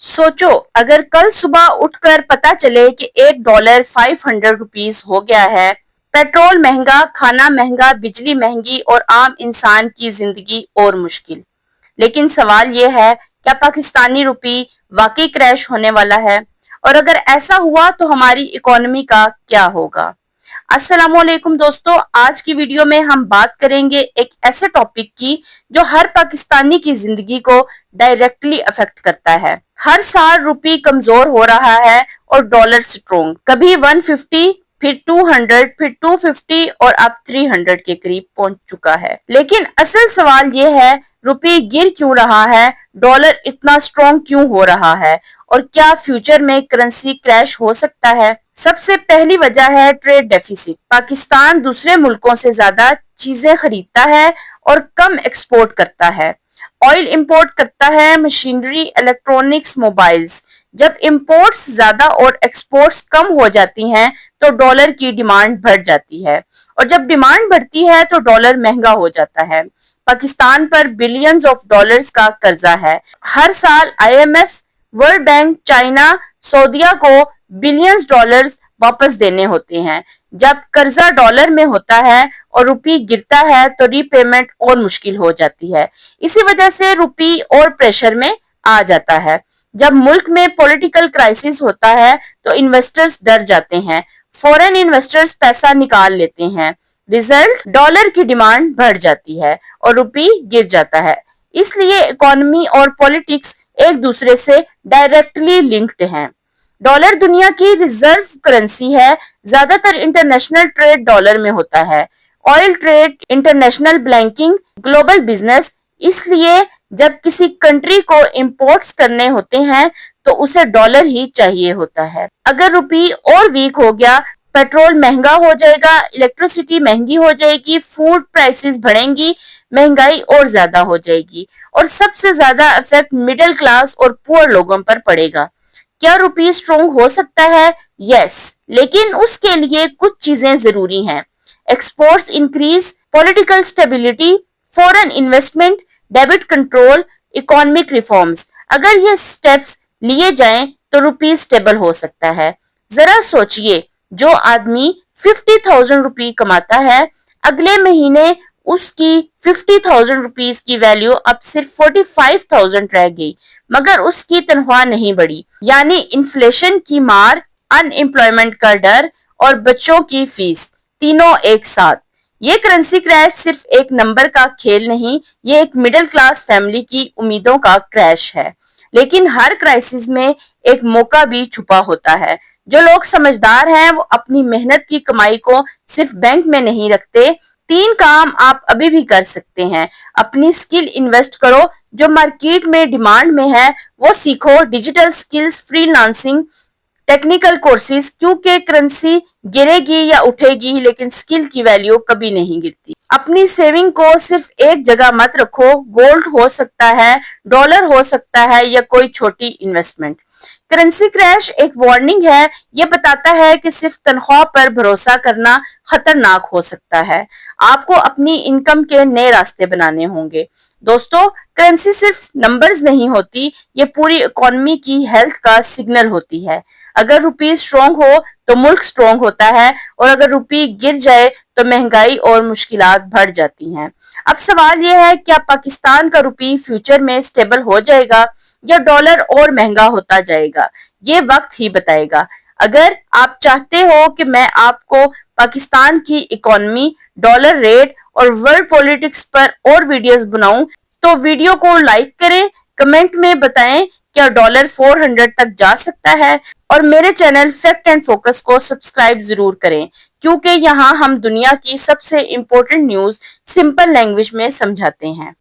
सोचो, अगर कल सुबह उठकर पता चले कि $1 500 हो गया है। पेट्रोल महंगा, खाना महंगा, बिजली महंगी और आम इंसान की जिंदगी और मुश्किल। लेकिन सवाल ये है, क्या पाकिस्तानी रुपी वाकई क्रैश होने वाला है? और अगर ऐसा हुआ तो हमारी इकोनॉमी का क्या होगा? अस्सलामुअलैकुम दोस्तों, आज की वीडियो में हम बात करेंगे एक ऐसे टॉपिक की जो हर पाकिस्तानी की जिंदगी को डायरेक्टली अफेक्ट करता है। हर साल रुपी कमजोर हो रहा है और डॉलर स्ट्रोंग, कभी 150, फिर 200, फिर 250 और अब 300 के करीब पहुंच चुका है। लेकिन असल सवाल ये है, रुपी गिर क्यों रहा है, डॉलर इतना स्ट्रॉन्ग क्यों हो रहा है और क्या फ्यूचर में करेंसी क्रैश हो सकता है? सबसे पहली वजह है ट्रेड डेफिसिट। पाकिस्तान दूसरे मुल्कों से ज्यादा चीजें खरीदता है और कम एक्सपोर्ट करता है। ऑयल इंपोर्ट करता है, मशीनरी, इलेक्ट्रॉनिक्स, मोबाइल्स। जब इंपोर्ट्स ज्यादा और एक्सपोर्ट्स कम हो जाती हैं तो डॉलर की डिमांड बढ़ जाती है और जब डिमांड बढ़ती है तो डॉलर महंगा हो जाता है। पाकिस्तान पर बिलियंस ऑफ डॉलर्स का कर्जा है। हर साल आईएमएफ, वर्ल्ड बैंक, चाइना, सऊदीया को बिलियंस डॉलर्स वापस देने होते हैं। जब कर्जा डॉलर में होता है और रुपी गिरता है तो रीपेमेंट और मुश्किल हो जाती है। इसी वजह से रुपी और प्रेशर में आ जाता है। जब मुल्क में पॉलिटिकल क्राइसिस होता है तो इन्वेस्टर्स डर जाते हैं, फॉरेन इन्वेस्टर्स पैसा निकाल लेते हैं। रिजल्ट, डॉलर की डिमांड बढ़ जाती है और रुपी गिर जाता है। इसलिए इकोनॉमी और पॉलिटिक्स एक दूसरे से डायरेक्टली लिंक्ड हैं। डॉलर दुनिया की रिजर्व करेंसी है। ज्यादातर इंटरनेशनल ट्रेड डॉलर में होता है। Oil trade, international banking, global business. इसलिए जब किसी कंट्री को इंपोर्ट्स करने होते हैं तो उसे डॉलर ही चाहिए होता है। अगर रुपी और वीक हो गया, पेट्रोल महंगा हो जाएगा, इलेक्ट्रिसिटी महंगी हो जाएगी, फूड प्राइसेस बढ़ेंगी, महंगाई और ज्यादा हो जाएगी और सबसे ज्यादा इफेक्ट मिडिल क्लास और पुअर लोगों पर पड़ेगा। क्या रुपी स्ट्रॉन्ग हो सकता है? यस, लेकिन उसके लिए कुछ चीजें जरूरी हैं। Exports increase, political stability, foreign investment, debit control, economic reforms. अगर ये स्टेप्स लिए जाएं तो रुपी स्टेबल हो सकता है। जरा सोचिए, जो आदमी 50,000 रुपी कमाता है, अगले महीने उसकी 50,000 रुपीज की वैल्यू अब सिर्फ 45,000 रह गई, मगर उसकी तनख्वाह नहीं बढ़ी। यानी इन्फ्लेशन की मार, अनएम्प्लॉयमेंट का डर और बच्चों की फीस, तीनों एक साथ। ये करेंसी क्रैश सिर्फ एक नंबर का खेल नहीं, ये एक मिडिल क्लास फैमिली की उम्मीदों का क्रैश है। लेकिन हर क्राइसिस में एक मौका भी छुपा होता है। जो लोग समझदार हैं वो अपनी मेहनत की कमाई को सिर्फ बैंक में नहीं रखते। 3 काम आप अभी भी कर सकते हैं। अपनी स्किल इन्वेस्ट करो, जो मार्केट में डिमांड में है वो सीखो। Digital skills, freelancing, technical courses, क्योंकि करेंसी गिरेगी या उठेगी लेकिन स्किल की वैल्यू कभी नहीं गिरती। अपनी सेविंग को सिर्फ एक जगह मत रखो। गोल्ड हो सकता है, डॉलर हो सकता है या कोई छोटी इन्वेस्टमेंट। करेंसी क्रैश एक वार्निंग है। ये बताता है कि सिर्फ तनख्वाह पर भरोसा करना खतरनाक हो सकता है। आपको अपनी इनकम के नए रास्ते बनाने होंगे। दोस्तों, करेंसी सिर्फ नंबर्स नहीं होती, ये पूरी इकोनॉमी की हेल्थ का सिग्नल होती है। अगर रुपी स्ट्रॉन्ग हो तो मुल्क स्ट्रॉन्ग होता है और अगर रुपी गिर जाए तो महंगाई और मुश्किलात बढ़ जाती हैं। अब सवाल यह है, क्या पाकिस्तान का रुपी फ्यूचर में स्टेबल हो जाएगा या डॉलर और महंगा होता जाएगा? ये वक्त ही बताएगा। अगर आप चाहते हो कि मैं आपको पाकिस्तान की इकोनॉमी, डॉलर रेट और वर्ल्ड पॉलिटिक्स पर और वीडियोस बनाऊं तो वीडियो को लाइक करें, कमेंट में बताएं क्या डॉलर 400 तक जा सकता है और मेरे चैनल फैक्ट एंड फोकस को सब्सक्राइब जरूर करें, क्योंकि यहाँ हम दुनिया की सबसे इम्पोर्टेंट न्यूज सिंपल लैंग्वेज में समझाते हैं।